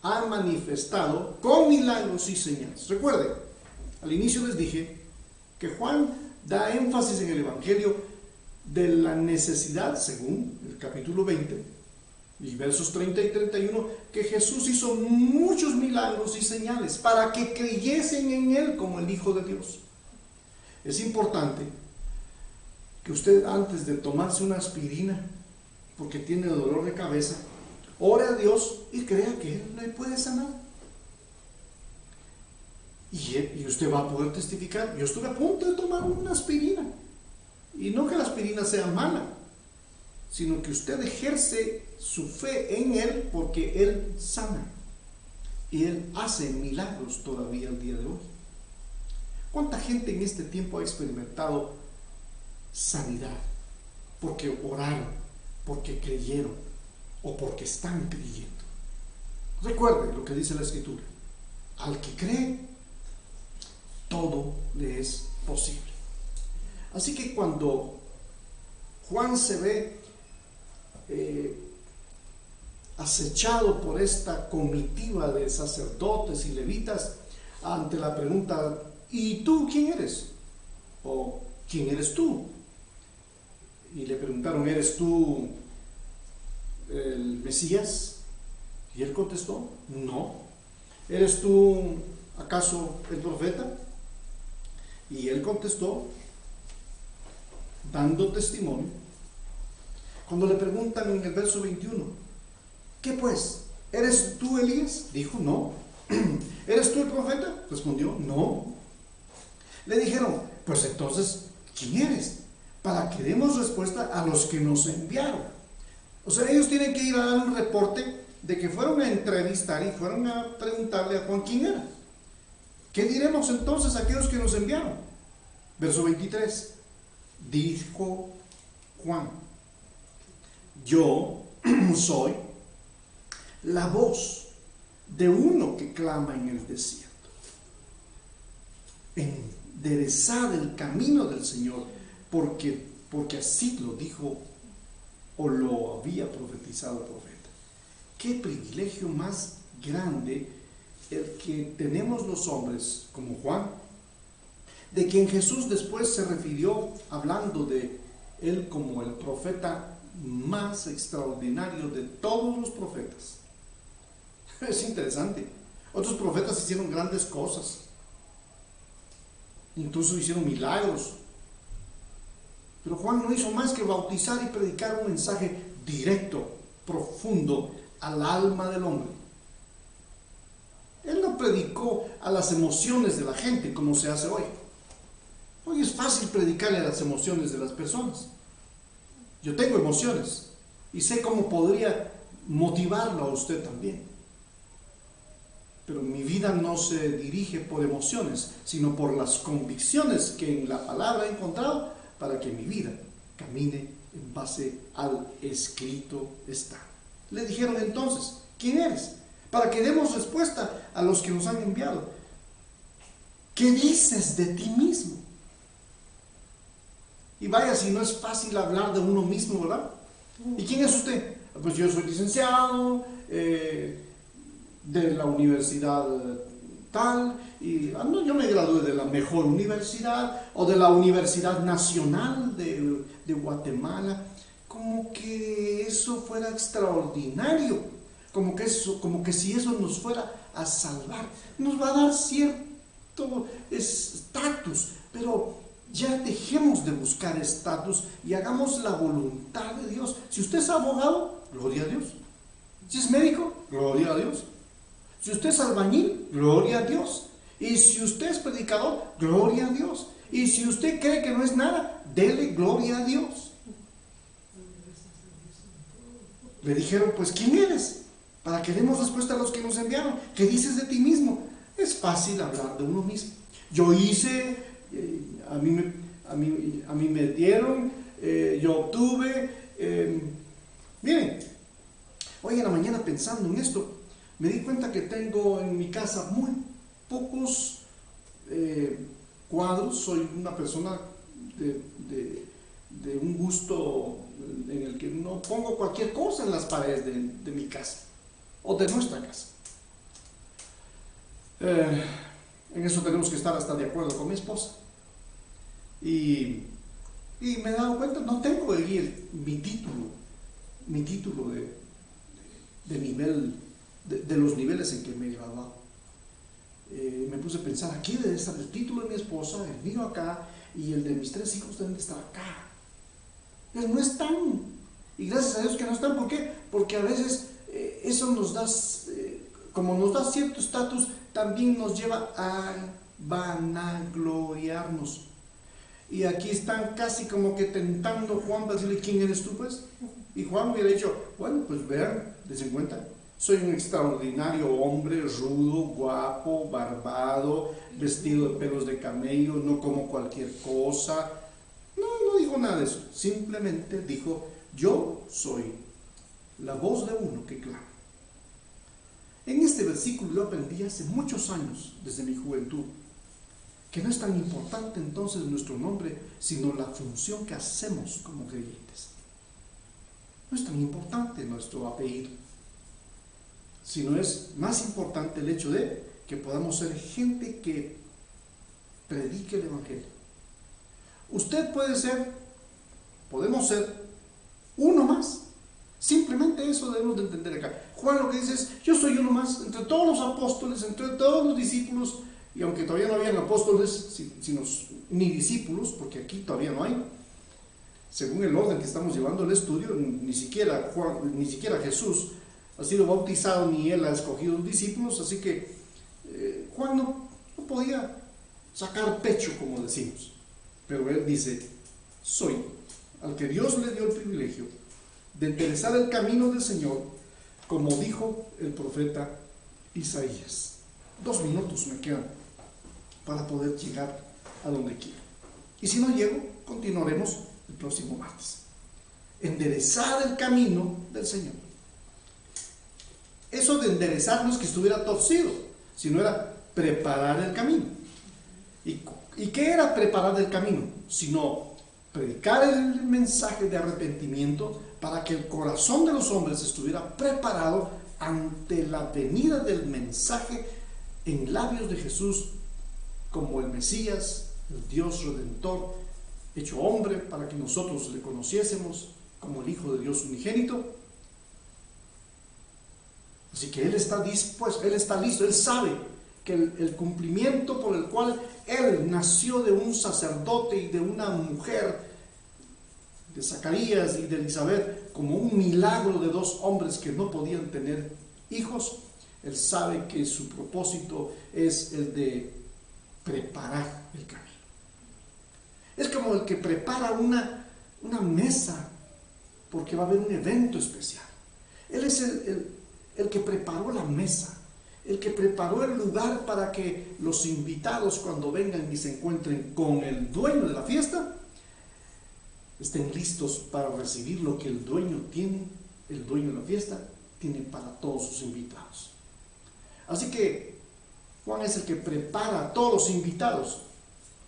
ha manifestado con milagros y señales. Recuerden, al inicio les dije que Juan da énfasis en el Evangelio de la necesidad, según el capítulo 20 y versos 30 y 31, que Jesús hizo muchos milagros y señales para que creyesen en Él como el Hijo de Dios. Es importante que usted, antes de tomarse una aspirina porque tiene dolor de cabeza, ore a Dios y crea que Él le puede sanar. Y usted va a poder testificar. Yo estuve a punto de tomar una aspirina. Y no que la aspirina sea mala, sino que usted ejerce su fe en Él porque Él sana. Y Él hace milagros todavía el día de hoy. ¿Cuánta gente en este tiempo ha experimentado sanidad? Porque oraron, porque creyeron o porque están creyendo. Recuerde lo que dice la Escritura. Al que cree, todo le es posible. Así que cuando Juan se ve acechado por esta comitiva de sacerdotes y levitas ante la pregunta, ¿y tú quién eres? ¿O quién eres tú? Y le preguntaron, ¿eres tú el Mesías? Y él contestó, no. ¿Eres tú acaso el profeta? Y él contestó, dando testimonio. Cuando le preguntan en el verso 21, ¿qué pues? ¿Eres tú Elías? Dijo, no. ¿Eres tú el profeta? Respondió, no. Le dijeron, pues entonces, ¿quién eres? Para que demos respuesta a los que nos enviaron. O sea, ellos tienen que ir a dar un reporte de que fueron a entrevistar y fueron a preguntarle a Juan quién era. ¿Qué diremos entonces a aquellos que nos enviaron? Verso 23. Dijo Juan, yo soy la voz de uno que clama en el desierto. Enderezad el camino del Señor, porque así lo dijo o lo había profetizado el profeta. Qué privilegio más grande el que tenemos los hombres como Juan, de quien Jesús después se refirió hablando de él como el profeta más extraordinario de todos los profetas. Es interesante. Otros profetas hicieron grandes cosas, incluso hicieron milagros, pero Juan no hizo más que bautizar y predicar un mensaje directo profundo al alma del hombre. Él no predicó a las emociones de la gente como se hace hoy. Hoy es fácil predicarle a las emociones de las personas. Yo tengo emociones y sé cómo podría motivarlo a usted también. Pero mi vida no se dirige por emociones, sino por las convicciones que en la palabra he encontrado para que mi vida camine en base al escrito está. Le dijeron entonces, ¿quién eres? Para que demos respuesta a los que nos han enviado. ¿Qué dices de ti mismo? Y vaya si no es fácil hablar de uno mismo, ¿verdad? ¿Y quién es usted? Pues yo soy licenciado de la universidad tal, y no, yo me gradué de la mejor universidad o de la Universidad Nacional de Guatemala. Como que eso fuera extraordinario, como que si eso nos fuera a salvar, nos va a dar cierto estatus, pero ya dejemos de buscar estatus y hagamos la voluntad de Dios. Si usted es abogado, gloria a Dios. Si es médico, gloria a Dios. Si usted es albañil, gloria a Dios. Y si usted es predicador, gloria a Dios. Y si usted cree que no es nada, dele gloria a Dios. Le dijeron, pues, ¿quién eres? Para que demos respuesta a los que nos enviaron. ¿Qué dices de ti mismo? Es fácil hablar de uno mismo. Yo hice, a mí me dieron, yo obtuve. Miren, hoy en la mañana pensando en esto, me di cuenta que tengo en mi casa muy pocos cuadros. Soy una persona de un gusto en el que no pongo cualquier cosa en las paredes de mi casa o de nuestra casa. En eso tenemos que estar hasta de acuerdo con mi esposa. Y me he dado cuenta, no tengo ahí mi título de nivel, de los niveles en que me he graduado. Me puse a pensar, aquí debe estar el título de mi esposa, el mío acá, y el de mis 3 hijos deben de estar acá. Pero no están. Y gracias a Dios que no están. ¿Por qué? Porque a veces eso nos da, como nos da cierto estatus, también nos lleva a vanagloriarnos. Y aquí están casi como que tentando a Juan para decirle, ¿quién eres tú pues? Y Juan hubiera dicho, bueno, pues vean, dense cuenta, soy un extraordinario hombre, rudo, guapo, barbado, vestido de pelos de camello, no como cualquier cosa. No dijo nada de eso, simplemente dijo, yo soy la voz de uno que clama. En este versículo yo aprendí hace muchos años, desde mi juventud, que no es tan importante entonces nuestro nombre, sino la función que hacemos como creyentes. No es tan importante nuestro apellido, sino es más importante el hecho de que podamos ser gente que predique el Evangelio. Usted podemos ser uno más. Simplemente eso debemos de entender acá. Juan lo que dice es, yo soy uno más entre todos los apóstoles, entre todos los discípulos, y aunque todavía no habían apóstoles, sino ni discípulos, porque aquí todavía no hay, según el orden que estamos llevando el estudio, ni siquiera Jesús ha sido bautizado, ni él ha escogido los discípulos, así que Juan no podía sacar pecho, como decimos, pero él dice, soy al que Dios le dio el privilegio de enderezar el camino del Señor, como dijo el profeta Isaías. 2 minutos me quedan para poder llegar a donde quiero. Y si no llego, continuaremos el próximo martes. Enderezar el camino del Señor. Eso de enderezar no es que estuviera torcido, sino era preparar el camino. ¿Y qué era preparar el camino? Sino predicar el mensaje de arrepentimiento para que el corazón de los hombres estuviera preparado ante la venida del mensaje en labios de Jesús como el Mesías, el Dios Redentor, hecho hombre para que nosotros le conociésemos como el Hijo de Dios unigénito. Así que Él está dispuesto, Él está listo, Él sabe que el cumplimiento por el cual Él nació de un sacerdote y de una mujer de Zacarías y de Elizabeth como un milagro de dos hombres que no podían tener hijos, Él sabe que su propósito es el de preparar el camino. Es como el que prepara una mesa porque va a haber un evento especial. Él es el que preparó la mesa, el que preparó el lugar para que los invitados, cuando vengan y se encuentren con el dueño de la fiesta, estén listos para recibir lo que el dueño de la fiesta tiene para todos sus invitados. Así que Juan es el que prepara a todos los invitados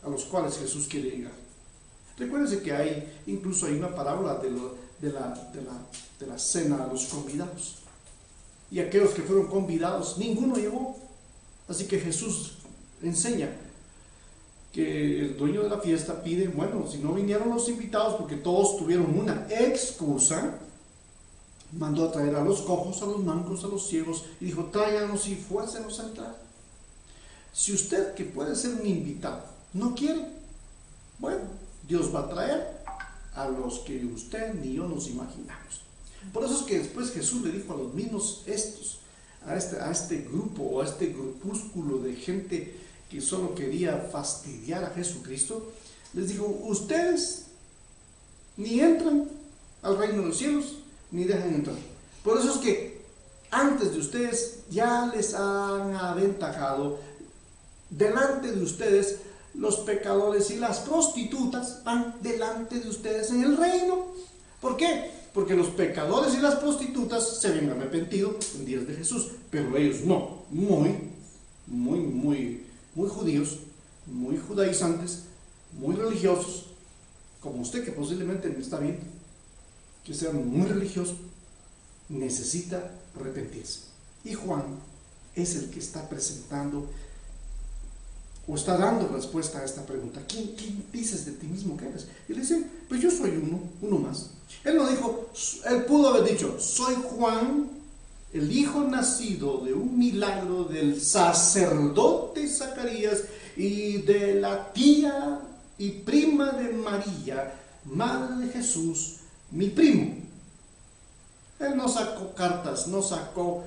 a los cuales Jesús quiere llegar. Recuérdense que incluso hay una parábola de la cena a los convidados. Y aquellos que fueron convidados, ninguno llegó. Así que Jesús enseña que el dueño de la fiesta pide, bueno, si no vinieron los invitados porque todos tuvieron una excusa, mandó a traer a los cojos, a los mancos, a los ciegos, y dijo, tráiganos y fuércenos a entrar. Si usted, que puede ser un invitado, no quiere, bueno, Dios va a traer a los que usted ni yo nos imaginamos. Por eso es que después Jesús le dijo a los mismos a este grupo o a este grupúsculo de gente que solo quería fastidiar a Jesucristo, les dijo, ustedes ni entran al reino de los cielos, ni dejan entrar. Por eso es que antes de ustedes ya les han aventajado, delante de ustedes los pecadores y las prostitutas van delante de ustedes en el reino. ¿Por qué? Porque los pecadores y las prostitutas se habían arrepentido en días de Jesús, pero ellos no, muy judíos, muy judaizantes, muy religiosos, como usted que posiblemente me está viendo, que sea muy religioso, necesita arrepentirse. Y Juan es el que está presentando o está dando respuesta a esta pregunta. ¿Quién dices de ti mismo que eres? Y le dice, pues yo soy uno más. Él no dijo, él pudo haber dicho, soy Juan, el hijo nacido de un milagro del sacerdote Zacarías y de la tía y prima de María, madre de Jesús, mi primo. Él no sacó cartas, no sacó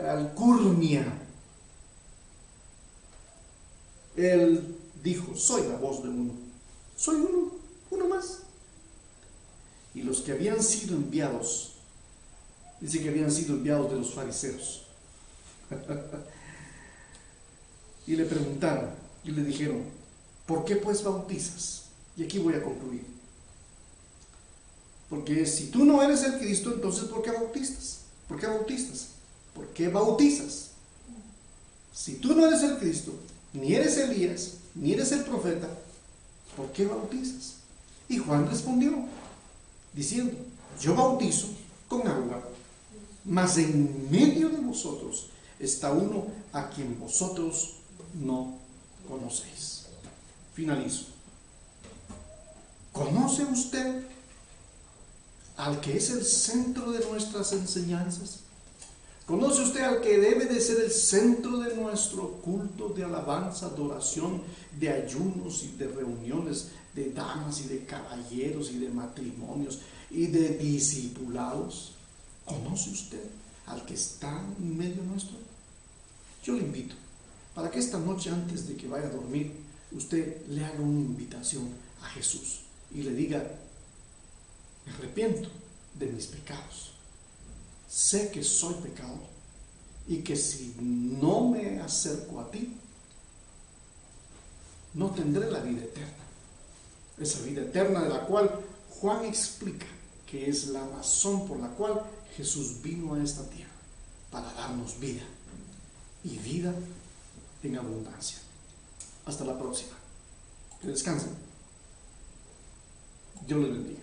alcurnia. Él dijo, soy la voz de uno. Soy uno más. Y los que habían sido enviados, dice que habían sido enviados de los fariseos. Y le preguntaron, y le dijeron, ¿por qué pues bautizas? Y aquí voy a concluir. Porque si tú no eres el Cristo, entonces ¿por qué bautizas? ¿Por qué bautizas? ¿Por qué bautizas? Si tú no eres el Cristo, ni eres Elías, ni eres el profeta, ¿por qué bautizas? Y Juan respondió, diciendo, yo bautizo con agua, mas en medio de vosotros está uno a quien vosotros no conocéis. Finalizo. ¿Conoce usted al que es el centro de nuestras enseñanzas? ¿Conoce usted al que debe de ser el centro de nuestro culto de alabanza, adoración, de ayunos y de reuniones de damas y de caballeros y de matrimonios y de discipulados? ¿Conoce usted al que está en medio nuestro? Yo le invito para que esta noche, antes de que vaya a dormir, usted le haga una invitación a Jesús y le diga, me arrepiento de mis pecados. Sé que soy pecador y que si no me acerco a ti, no tendré la vida eterna. Esa vida eterna de la cual Juan explica que es la razón por la cual Jesús vino a esta tierra, para darnos vida y vida en abundancia. Hasta la próxima. Que descansen. Dios les bendiga.